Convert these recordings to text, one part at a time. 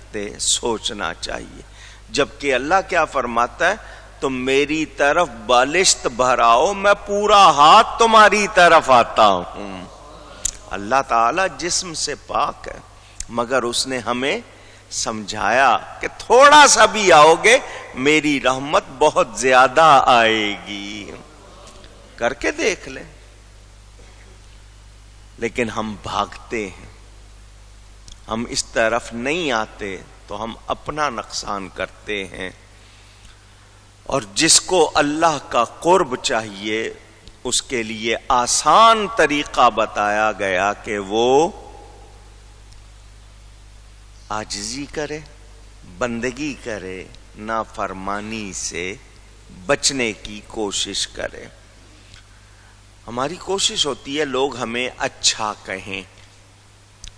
کرتے سوچنا چاہیے. جبکہ اللہ کیا فرماتا ہے؟ تم میری طرف بالشت بھراؤ میں پورا ہاتھ تمہاری طرف آتا ہوں. اللہ تعالیٰ جسم سے پاک ہے، مگر اس نے ہمیں سمجھایا کہ تھوڑا سا بھی آؤ گے میری رحمت بہت زیادہ آئے گی. کر کے دیکھ لیں. لیکن ہم بھاگتے ہیں، ہم اس طرف نہیں آتے تو ہم اپنا نقصان کرتے ہیں. اور جس کو اللہ کا قرب چاہیے اس کے لیے آسان طریقہ بتایا گیا کہ وہ عاجزی کرے، بندگی کرے، نافرمانی سے بچنے کی کوشش کرے. ہماری کوشش ہوتی ہے لوگ ہمیں اچھا کہیں،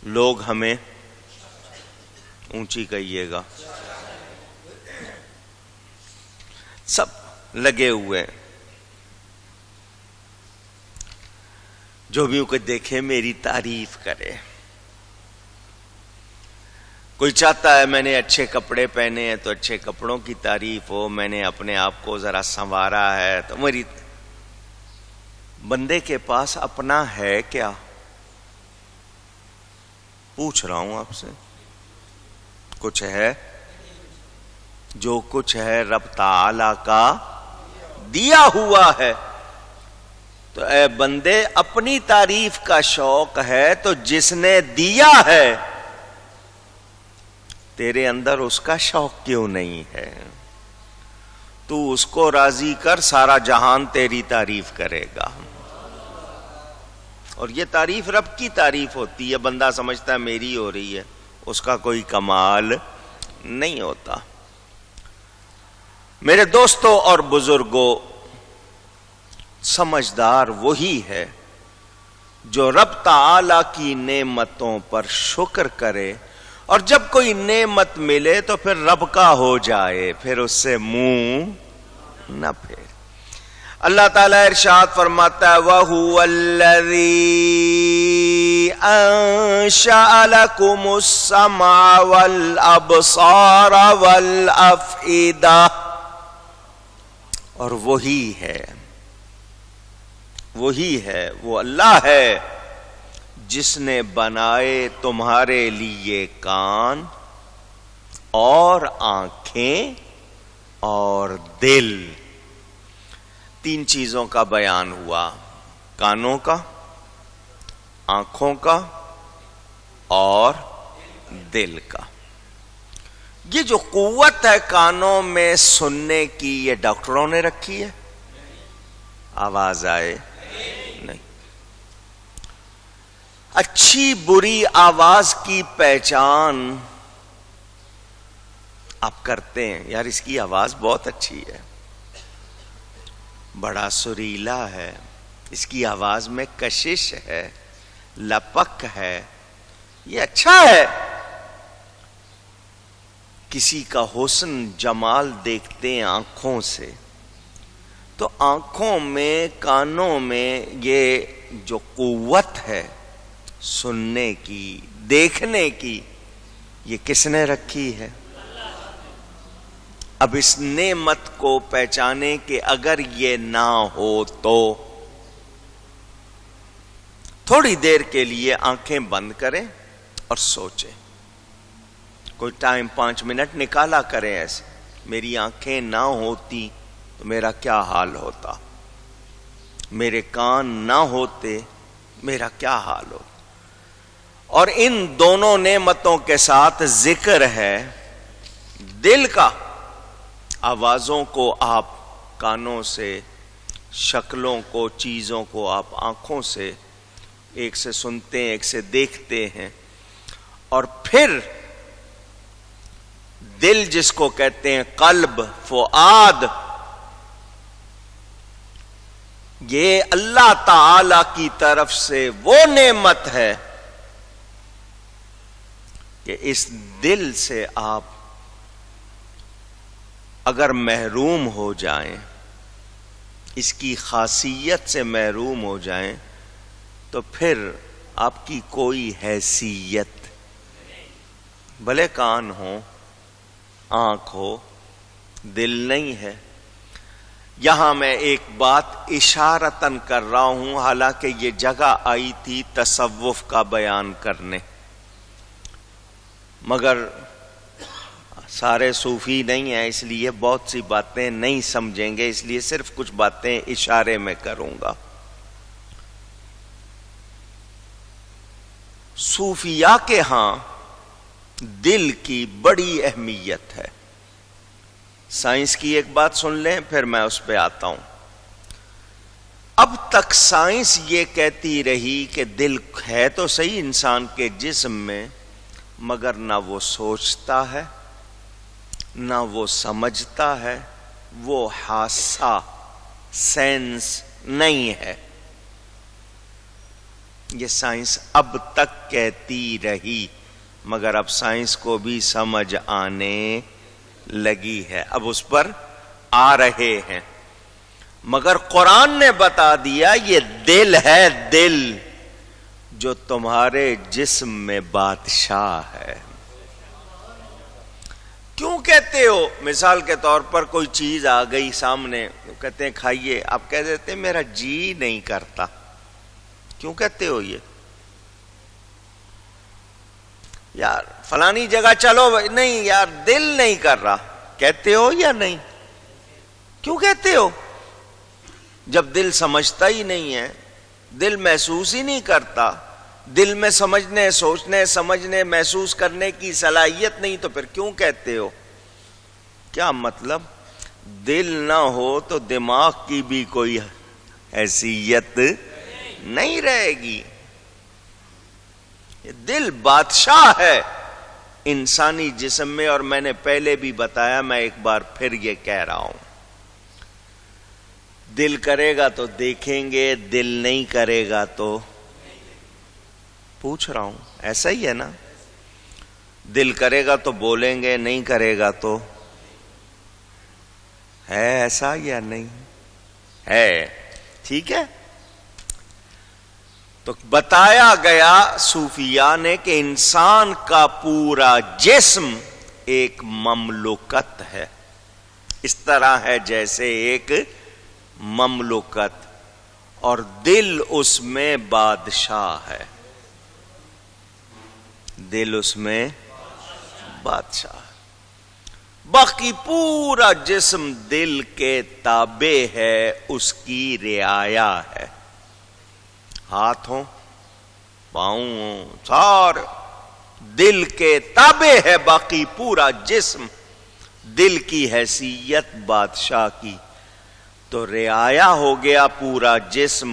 لوگ ہمیں اونچی کہیے گا، سب لگے ہوئے جو بھی کوئی دیکھے میری تعریف کرے. کوئی چاہتا ہے میں نے اچھے کپڑے پہنے ہیں تو اچھے کپڑوں کی تعریف ہو، میں نے اپنے آپ کو ذرا سنوارا ہے تو میری. بندے کے پاس اپنا ہے کیا؟ پوچھ رہا ہوں آپ سے، کچھ ہے؟ جو کچھ ہے رب تعالی کا دیا ہوا ہے. تو اے بندے اپنی تعریف کا شوق ہے تو جس نے دیا ہے تیرے اندر اس کا شوق کیوں نہیں ہے؟ تو اس کو راضی کر، سارا جہان تیری تعریف کرے گا. اور یہ تعریف رب کی تعریف ہوتی ہے. بندہ سمجھتا ہے میری ہو رہی ہے، اس کا کوئی کمال نہیں ہوتا. میرے دوستوں اور بزرگوں، سمجھدار وہی ہے جو رب تعالی کی نعمتوں پر شکر کرے اور جب کوئی نعمت ملے تو پھر رب کا ہو جائے، پھر اس سے منہ نہ پھیر. اللہ تعالیٰ ارشاد فرماتا ہے وَهُوَ الَّذِي أَنشَأَ لَكُمُ السَّمْعَ وَالْأَبْصَارَ وَالْأَفْئِدَةَ. اور وہی ہے وہ اللہ ہے جس نے بنائے تمہارے لیے کان اور آنکھیں اور دل. 3 چیزوں کا بیان ہوا، کانوں کا، آنکھوں کا اور دل کا. یہ جو قوت ہے کانوں میں سننے کی، یہ ڈاکٹروں نے رکھی ہے؟ آواز آئے نہیں. اچھی بری آواز کی پہچان آپ کرتے ہیں، یار اس کی آواز بہت اچھی ہے، بڑا سریلا ہے، اس کی آواز میں کشش ہے، لپک ہے، یہ اچھا ہے. کسی کا حسن جمال دیکھتے ہیں آنکھوں سے تو آنکھوں میں، کانوں میں یہ جو قوت ہے سننے کی، دیکھنے کی، یہ کس نے رکھی ہے؟ اب اس نعمت کو پہچانے کہ اگر یہ نہ ہو تو تھوڑی دیر کے لیے آنکھیں بند کریں اور سوچیں. کوئی ٹائم 5 منٹ نکالا کریں ایسے، میری آنکھیں نہ ہوتی تو میرا کیا حال ہوتا، میرے کان نہ ہوتے میرا کیا حال ہوتا. اور ان دونوں نعمتوں کے ساتھ ذکر ہے دل کا. آوازوں کو آپ کانوں سے، شکلوں کو، چیزوں کو آپ آنکھوں سے، ایک سے سنتے ہیں ایک سے دیکھتے ہیں. اور پھر دل جس کو کہتے ہیں قلب، فؤاد، یہ اللہ تعالی کی طرف سے وہ نعمت ہے کہ اس دل سے آپ اگر محروم ہو جائیں، اس کی خاصیت سے محروم ہو جائیں تو پھر آپ کی کوئی حیثیت بھلے کان ہو، آنکھ ہو، دل نہیں ہے۔ یہاں میں ایک بات اشارتاً کر رہا ہوں، حالانکہ یہ جگہ آئی تھی تصوف کا بیان کرنے، مگر سارے صوفی نہیں ہیں، اس لیے بہت سی باتیں نہیں سمجھیں گے، اس لیے صرف کچھ باتیں اشارے میں کروں گا۔ صوفیاء کے ہاں دل کی بڑی اہمیت ہے۔ سائنس کی ایک بات سن لیں، پھر میں اس پہ آتا ہوں۔ اب تک سائنس یہ کہتی رہی کہ دل ہے تو صحیح انسان کے جسم میں، مگر نہ وہ سوچتا ہے، نہ وہ سمجھتا ہے، وہ حاسہ سینس نہیں ہے۔ یہ سائنس اب تک کہتی رہی، مگر اب سائنس کو بھی سمجھ آنے لگی ہے، اب اس پر آ رہے ہیں۔ مگر قرآن نے بتا دیا یہ دل ہے، دل جو تمہارے جسم میں بادشاہ ہے۔ کیوں کہتے ہو؟ مثال کے طور پر کوئی چیز آ گئی سامنے، کہتے ہیں کھائیے، آپ کہہ دیتے ہیں میرا جی نہیں کرتا۔ کیوں کہتے ہو یہ؟ یار فلانی جگہ چلو، نہیں یار دل نہیں کر رہا، کہتے ہو یا نہیں؟ کیوں کہتے ہو؟ جب دل سمجھتا ہی نہیں ہے، دل محسوس ہی نہیں کرتا، دل میں سمجھنے، سوچنے، سمجھنے، محسوس کرنے کی صلاحیت نہیں، تو پھر کیوں کہتے ہو؟ کیا مطلب؟ دل نہ ہو تو دماغ کی بھی کوئی حیثیت نہیں رہے گی۔ دل بادشاہ ہے انسانی جسم میں، اور میں نے پہلے بھی بتایا، میں ایک بار پھر یہ کہہ رہا ہوں، دل کرے گا تو دیکھیں گے، دل نہیں کرے گا تو پوچھ رہا ہوں، ایسا ہی ہے نا؟ دل کرے گا تو بولیں گے، نہیں کرے گا تو ہے ایسا یا نہیں ہے؟ ٹھیک ہے، تو بتایا گیا صوفیاء نے کہ انسان کا پورا جسم ایک مملوکت ہے، اس طرح ہے جیسے ایک مملوکت، اور دل اس میں بادشاہ ہے، دل اس میں بادشاہ ہے۔ باقی پورا جسم دل کے تابع ہے، اس کی رعایا ہے، ہاتھ ہوں، پاؤں ہوں، سارے دل کے تابع ہے، باقی پورا جسم دل کی حیثیت بادشاہ کی، تو رعایا ہو گیا پورا جسم،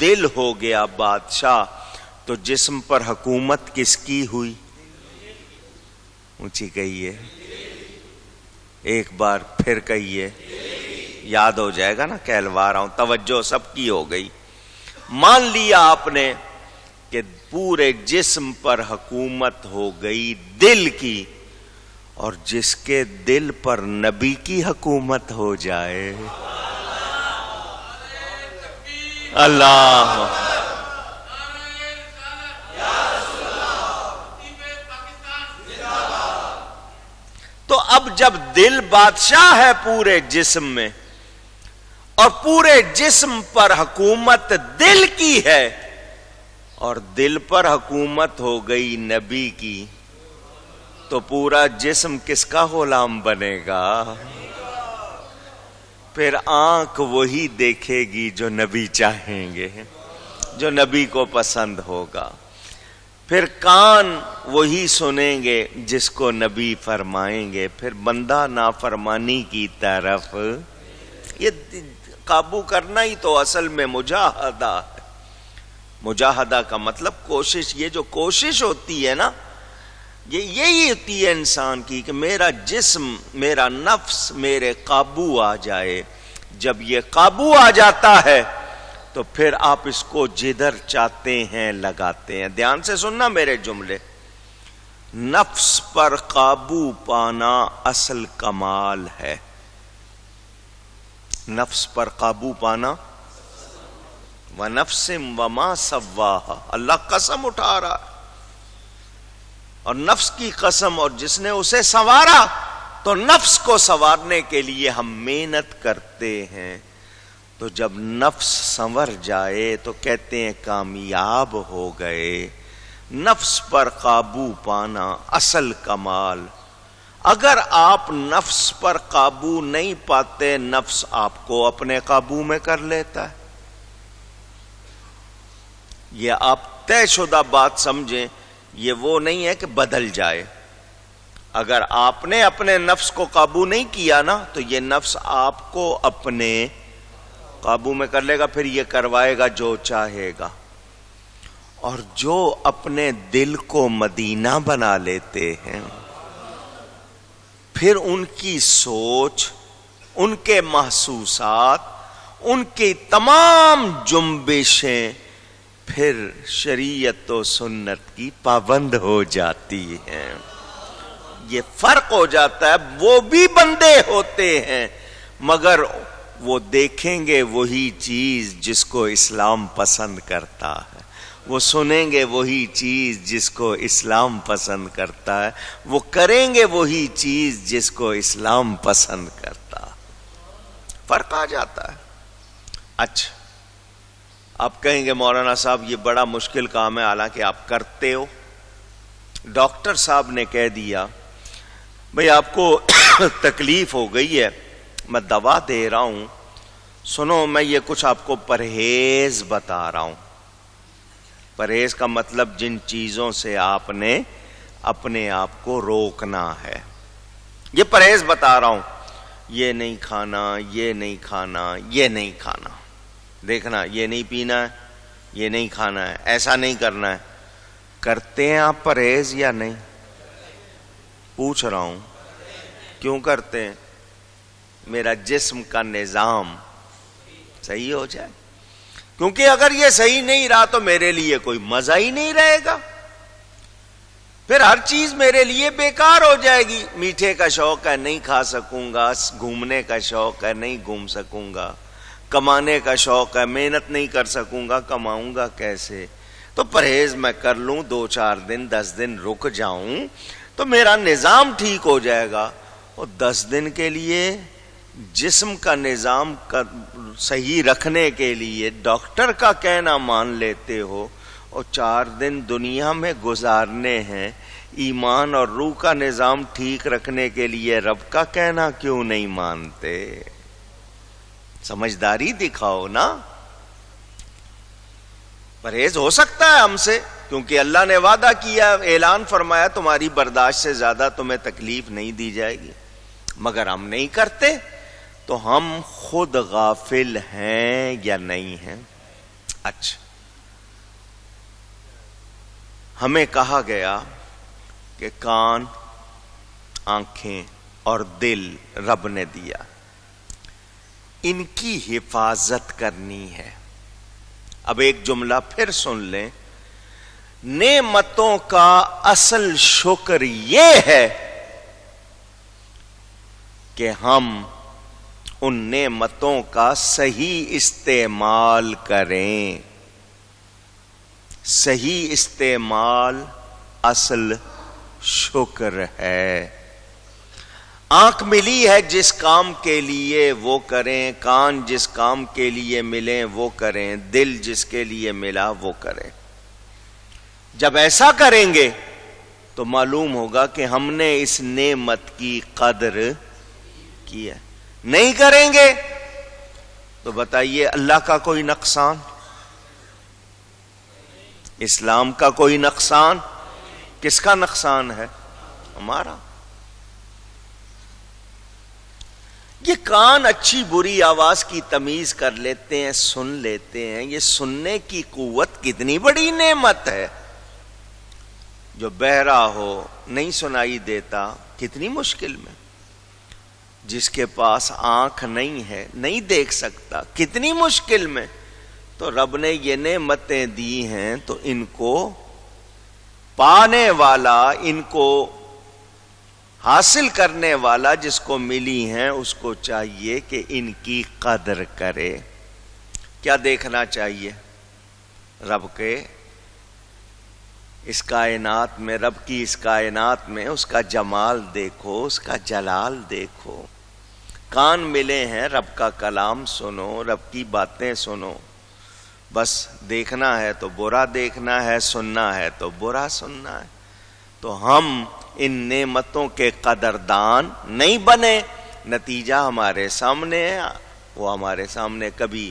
دل ہو گیا بادشاہ، تو جسم پر حکومت کس کی ہوئی؟ اونچی کہیے، ایک بار پھر کہیے، یاد ہو جائے گا نا، کہلوا رہا ہوں، توجہ سب کی ہو گئی۔ مان لیا آپ نے کہ پورے جسم پر حکومت ہو گئی دل کی، اور جس کے دل پر نبی کی حکومت ہو جائے، اللہ، تو اب جب دل بادشاہ ہے پورے جسم میں، اور پورے جسم پر حکومت دل کی ہے، اور دل پر حکومت ہو گئی نبی کی، تو پورا جسم کس کا غلام بنے گا؟ پھر آنکھ وہی دیکھے گی جو نبی چاہیں گے، جو نبی کو پسند ہوگا، پھر کان وہی سنیں گے جس کو نبی فرمائیں گے، پھر بندہ نافرمانی کی طرف، یہ قابو کرنا ہی تو اصل میں مجاہدہ ہے۔ مجاہدہ کا مطلب کوشش، یہ جو کوشش ہوتی ہے نا، یہی ہوتی ہے انسان کی کہ میرا جسم، میرا نفس میرے قابو آ جائے۔ جب یہ قابو آ جاتا ہے تو پھر آپ اس کو جدھر چاہتے ہیں لگاتے ہیں۔ دھیان سے سننا میرے جملے، نفس پر قابو پانا اصل کمال ہے، نفس پر قابو پانا، وَنَفْسٍ وَمَا سَوَّاهَا، اللہ قسم اٹھا رہا ہے، اور نفس کی قسم، اور جس نے اسے سنوارا، تو نفس کو سنوارنے کے لیے ہم محنت کرتے ہیں. تو جب نفس سنور جائے تو کہتے ہیں کامیاب ہو گئے. نفس پر قابو پانا اصل کمال. اگر آپ نفس پر قابو نہیں پاتے، نفس آپ کو اپنے قابو میں کر لیتا ہے. یہ آپ طے شدہ بات سمجھیں، یہ وہ نہیں ہے کہ بدل جائے. اگر آپ نے اپنے نفس کو قابو نہیں کیا نا، تو یہ نفس آپ کو اپنے قابو میں کر لے گا، پھر یہ کروائے گا جو چاہے گا. اور جو اپنے دل کو مدینہ بنا لیتے ہیں، پھر ان کی سوچ، ان کے محسوسات، ان کی تمام جنبشیں پھر شریعت و سنت کی پابند ہو جاتی ہیں. یہ فرق ہو جاتا ہے. وہ بھی بندے ہوتے ہیں، مگر وہ دیکھیں گے وہی چیز جس کو اسلام پسند کرتا ہے، وہ سنیں گے وہی چیز جس کو اسلام پسند کرتا ہے، وہ کریں گے وہی چیز جس کو اسلام پسند کرتا ہے. فرق آ جاتا ہے. اچھا، آپ کہیں گے مولانا صاحب یہ بڑا مشکل کام ہے، حالانکہ آپ کرتے ہو. ڈاکٹر صاحب نے کہہ دیا بھئی آپ کو تکلیف ہو گئی ہے، میں دوا دے رہا ہوں، سنو میں یہ کچھ آپ کو پرہیز بتا رہا ہوں. پرہیز کا مطلب جن چیزوں سے آپ نے اپنے آپ کو روکنا ہے. یہ پرہیز بتا رہا ہوں، یہ نہیں کھانا، یہ نہیں کھانا، یہ نہیں کھانا، دیکھنا یہ نہیں پینا ہے، یہ نہیں کھانا ہے، ایسا نہیں کرنا ہے. کرتے ہیں آپ پرہیز یا نہیں؟ پوچھ رہا ہوں کیوں کرتے ہیں؟ میرا جسم کا نظام صحیح ہو جائے. کیونکہ اگر یہ صحیح نہیں رہا تو میرے لیے کوئی مزہ ہی نہیں رہے گا، پھر ہر چیز میرے لیے بیکار ہو جائے گی. میٹھے کا شوق ہے نہیں کھا سکوں گا، گھومنے کا شوق ہے نہیں گھوم سکوں گا، کمانے کا شوق ہے محنت نہیں کر سکوں گا، کماؤں گا کیسے؟ تو پرہیز میں کر لوں، 2-4 دن 10 دن رک جاؤں تو میرا نظام ٹھیک ہو جائے گا. اور 10 دن کے لیے جسم کا نظام صحیح رکھنے کے لیے ڈاکٹر کا کہنا مان لیتے ہو، اور 4 دن دنیا میں گزارنے ہیں. ایمان اور روح کا نظام ٹھیک رکھنے کے لیے رب کا کہنا کیوں نہیں مانتے؟ سمجھداری دکھاؤ نا. پرہیز ہو سکتا ہے ہم سے، کیونکہ اللہ نے وعدہ کیا، اعلان فرمایا تمہاری برداشت سے زیادہ تمہیں تکلیف نہیں دی جائے گی، مگر ہم نہیں کرتے. تو ہم خود غافل ہیں یا نہیں ہیں؟ اچھا، ہمیں کہا گیا کہ کان، آنکھیں اور دل رب نے دیا، ان کی حفاظت کرنی ہے. اب ایک جملہ پھر سن لیں. نعمتوں کا اصل شکر یہ ہے کہ ہم ان نعمتوں کا صحیح استعمال کریں. صحیح استعمال اصل شکر ہے. آنکھ ملی ہے جس کام کے لیے وہ کریں، کان جس کام کے لیے ملیں وہ کریں، دل جس کے لیے ملا وہ کریں. جب ایسا کریں گے تو معلوم ہوگا کہ ہم نے اس نعمت کی قدر کی ہے. نہیں کریں گے تو بتائیے اللہ کا کوئی نقصان، اسلام کا کوئی نقصان؟ کس کا نقصان ہے؟ ہمارا. یہ کان اچھی بری آواز کی تمیز کر لیتے ہیں، سن لیتے ہیں. یہ سننے کی قوت کتنی بڑی نعمت ہے. جو بہرا ہو نہیں سنائی دیتا، کتنی مشکل میں. جس کے پاس آنکھ نہیں ہے نہیں دیکھ سکتا، کتنی مشکل میں. تو رب نے یہ نعمتیں دی ہیں تو ان کو پانے والا، ان کو حاصل کرنے والا جس کو ملی ہیں اس کو چاہیے کہ ان کی قدر کرے. کیا دیکھنا چاہیے؟ رب کے اس کائنات میں، رب کی اس کائنات میں اس کا جمال دیکھو، اس کا جلال دیکھو۔ کان ملے ہیں، رب کا کلام سنو، رب کی باتیں سنو۔ بس دیکھنا ہے تو برا دیکھنا ہے، سننا ہے تو برا سننا ہے۔ تو ہم ان نعمتوں کے قدردان نہیں بنے، نتیجہ ہمارے سامنے ہے۔ وہ ہمارے سامنے کبھی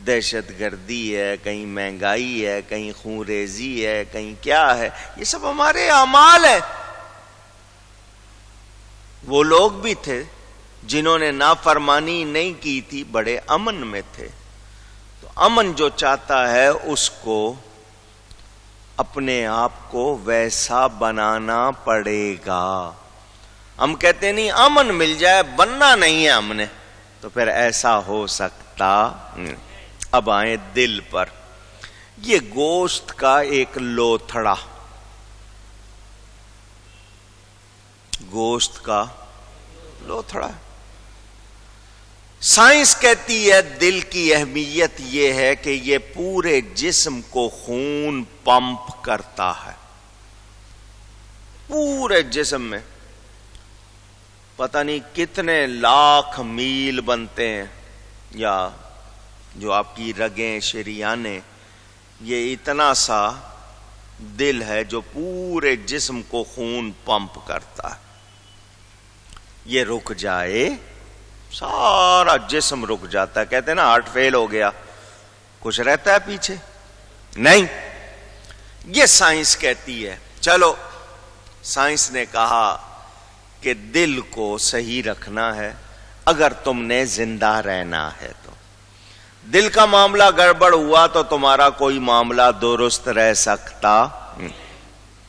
دہشت گردی ہے، کہیں مہنگائی ہے، کہیں خون ریزی ہے، کہیں کیا ہے، یہ سب ہمارے اعمال ہیں۔ وہ لوگ بھی تھے جنہوں نے نافرمانی نہیں کی تھی، بڑے امن میں تھے۔ تو امن جو چاہتا ہے اس کو اپنے آپ کو ویسا بنانا پڑے گا۔ ہم کہتے نہیں امن مل جائے، بننا نہیں ہے ہم نے، تو پھر ایسا ہو سکتا۔ اب آئیں دل پر۔ یہ گوشت کا ایک لوتھڑا، گوشت کا لوتھڑا۔ سائنس کہتی ہے دل کی اہمیت یہ ہے کہ یہ پورے جسم کو خون پمپ کرتا ہے، پورے جسم میں پتہ نہیں کتنے لاکھ میل بنتے ہیں، یا جو آپ کی رگیں شریانیں، یہ اتنا سا دل ہے جو پورے جسم کو خون پمپ کرتا ہے۔ یہ رک جائے سارا جسم رک جاتا ہے۔ کہتے ہیں نا ہارٹ فیل ہو گیا، کچھ رہتا ہے پیچھے؟ نہیں، یہ سائنس کہتی ہے۔ چلو سائنس نے کہا کہ دل کو صحیح رکھنا ہے اگر تم نے زندہ رہنا ہے تو۔ دل کا معاملہ گڑبڑ ہوا تو تمہارا کوئی معاملہ درست رہ سکتا؟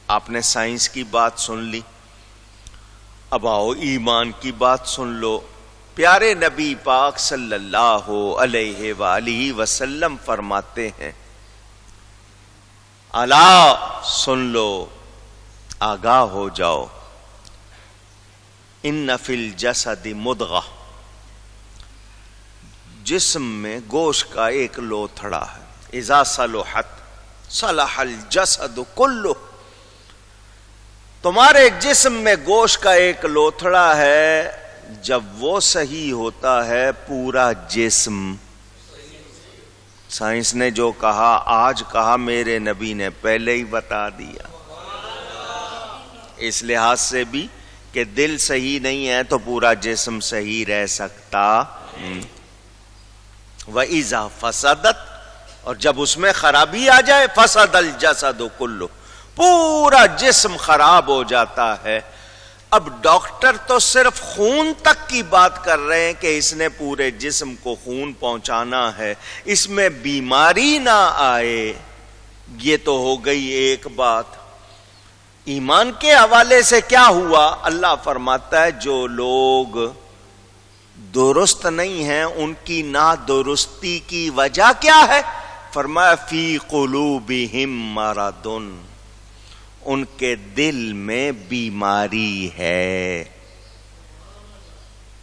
آپ نے سائنس کی بات سن لی، اب آؤ ایمان کی بات سن لو۔ پیارے نبی پاک صلی اللہ علیہ وآلہ وسلم فرماتے ہیں، الا سن لو، آگاہ ہو جاؤ، ان فی الجسد مضغہ، جسم میں گوشت کا ایک لوتھڑا ہے، اذا صلحت صلح الجسد کلہ، تمہارے جسم میں گوشت کا ایک لوتھڑا ہے، جب وہ صحیح ہوتا ہے پورا جسم۔ سائنس نے جو کہا آج کہا، میرے نبی نے پہلے ہی بتا دیا۔ اس لحاظ سے بھی کہ دل صحیح نہیں ہے تو پورا جسم صحیح رہ سکتا۔ وَإِذَا فَسَدَتْ، اور جب اس میں خرابی آ جائے، فَسَدَ الْجَسَدُ كُلُّ، پورا جسم خراب ہو جاتا ہے۔ اب ڈاکٹر تو صرف خون تک کی بات کر رہے ہیں کہ اس نے پورے جسم کو خون پہنچانا ہے، اس میں بیماری نہ آئے، یہ تو ہو گئی ایک بات۔ ایمان کے حوالے سے کیا ہوا؟ اللہ فرماتا ہے جو لوگ درست نہیں ہیں ان کی نادرستی کی وجہ کیا ہے؟ فرمایا فی قلوبہم مرض، ان کے دل میں بیماری ہے۔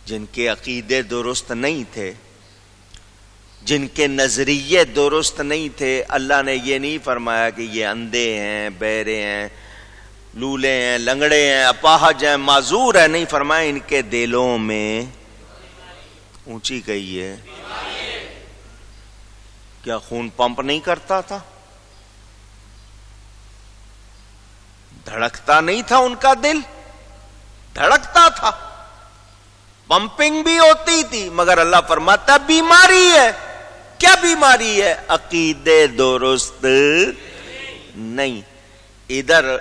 جن کے عقیدے درست نہیں تھے، جن کے نظریے درست نہیں تھے، اللہ نے یہ نہیں فرمایا کہ یہ اندھے ہیں، بہرے ہیں، لولے ہیں، لنگڑے ہیں، اپاہج ہیں، معذور ہیں، نہیں فرمایا ان کے دلوں میں اونچی کہیے کیا خون پمپ نہیں کرتا تھا؟ دھڑکتا نہیں تھا ان کا دل؟ دھڑکتا تھا، پمپنگ بھی ہوتی تھی، مگر اللہ فرماتا بیماری ہے۔ کیا بیماری ہے؟ عقیدے درست نہیں۔ ادھر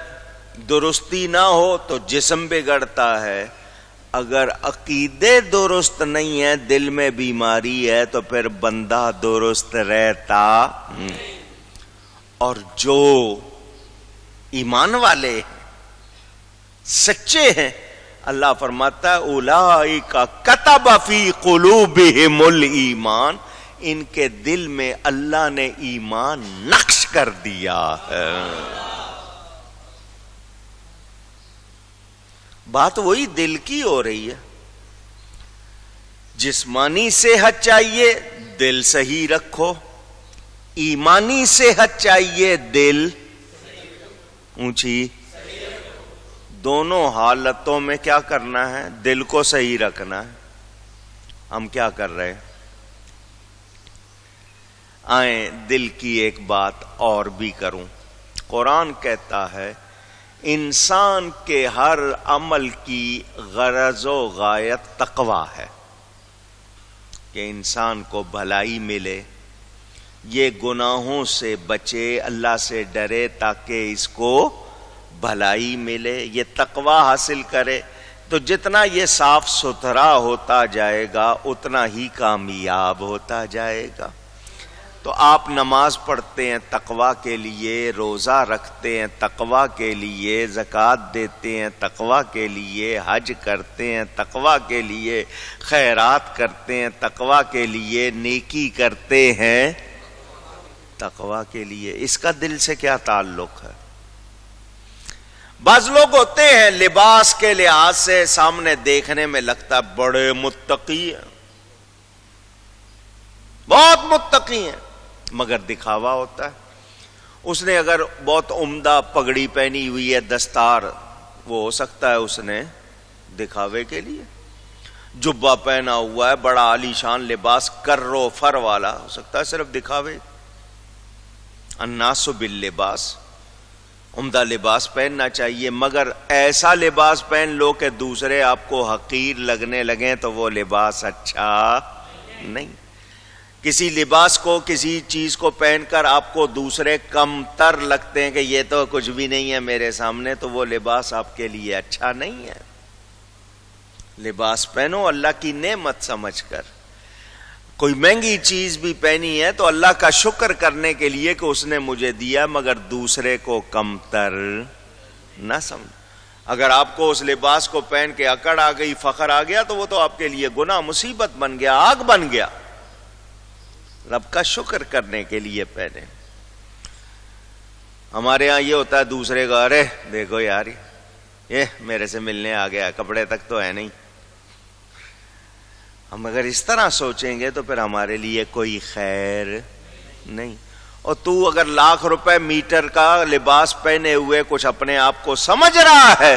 درستی نہ ہو تو جسم بگڑتا ہے، اگر عقیدے درست نہیں ہے، دل میں بیماری ہے، تو پھر بندہ درست رہتا۔ اور جو ایمان والے سچے ہیں، اللہ فرماتا ہے اولئک کتب فی قلوبہم الایمان، ان کے دل میں اللہ نے ایمان نقش کر دیا ہے۔ بات وہی دل کی ہو رہی ہے۔ جسمانی صحت چاہیے، دل صحیح رکھو۔ ایمانی صحت چاہیے، دل۔ اونچی، دونوں حالتوں میں کیا کرنا ہے؟ دل کو صحیح رکھنا ہے۔ ہم کیا کر رہے ہیں؟ آئیں دل کی ایک بات اور بھی کروں۔ قرآن کہتا ہے انسان کے ہر عمل کی غرض و غایت تقویٰ ہے، کہ انسان کو بھلائی ملے، یہ گناہوں سے بچے، اللہ سے ڈرے تاکہ اس کو بھلائی ملے، یہ تقویٰ حاصل کرے۔ تو جتنا یہ صاف ستھرا ہوتا جائے گا اتنا ہی کامیاب ہوتا جائے گا۔ تو آپ نماز پڑھتے ہیں تقویٰ کے لیے، روزہ رکھتے ہیں تقویٰ کے لیے، زکوٰۃ دیتے ہیں تقویٰ کے لیے، حج کرتے ہیں تقویٰ کے لیے، خیرات کرتے ہیں تقویٰ کے لیے، نیکی کرتے ہیں تقویٰ کے لیے۔ اس کا دل سے کیا تعلق ہے؟ بعض لوگ ہوتے ہیں لباس کے لحاظ سے سامنے دیکھنے میں لگتا ہے بڑے متقی ہیں، بہت متقی ہیں، مگر دکھاوا ہوتا ہے۔ اس نے اگر بہت عمدہ پگڑی پہنی ہوئی ہے، دستار، وہ ہو سکتا ہے اس نے دکھاوے کے لیے۔ جبہ پہنا ہوا ہے، بڑا عالی شان لباس، کرو فر والا، ہو سکتا ہے صرف دکھاوے۔ الناس باللباس، عمدہ لباس پہننا چاہیے، مگر ایسا لباس پہن لو کہ دوسرے آپ کو حقیر لگنے لگیں تو وہ لباس اچھا نہیں۔ کسی لباس کو، کسی چیز کو پہن کر آپ کو دوسرے کم تر لگتے ہیں کہ یہ تو کچھ بھی نہیں ہے میرے سامنے، تو وہ لباس آپ کے لیے اچھا نہیں ہے۔ لباس پہنو اللہ کی نعمت سمجھ کر۔ کوئی مہنگی چیز بھی پہنی ہے تو اللہ کا شکر کرنے کے لیے کہ اس نے مجھے دیا، مگر دوسرے کو کم تر نہ سمجھ۔ اگر آپ کو اس لباس کو پہن کے اکڑ آ گئی، فخر آ گیا، تو وہ تو آپ کے لیے گناہ، مصیبت بن گیا، آگ بن گیا۔ رب کا شکر کرنے کے لیے پہنے۔ ہمارے ہاں یہ ہوتا ہے دوسرے کا، ارے دیکھو یار یہ میرے سے ملنے آ گیا، کپڑے تک تو ہے نہیں۔ ہم اگر اس طرح سوچیں گے تو پھر ہمارے لیے کوئی خیر نہیں۔ اور تو اگر لاکھ روپے میٹر کا لباس پہنے ہوئے کچھ اپنے آپ کو سمجھ رہا ہے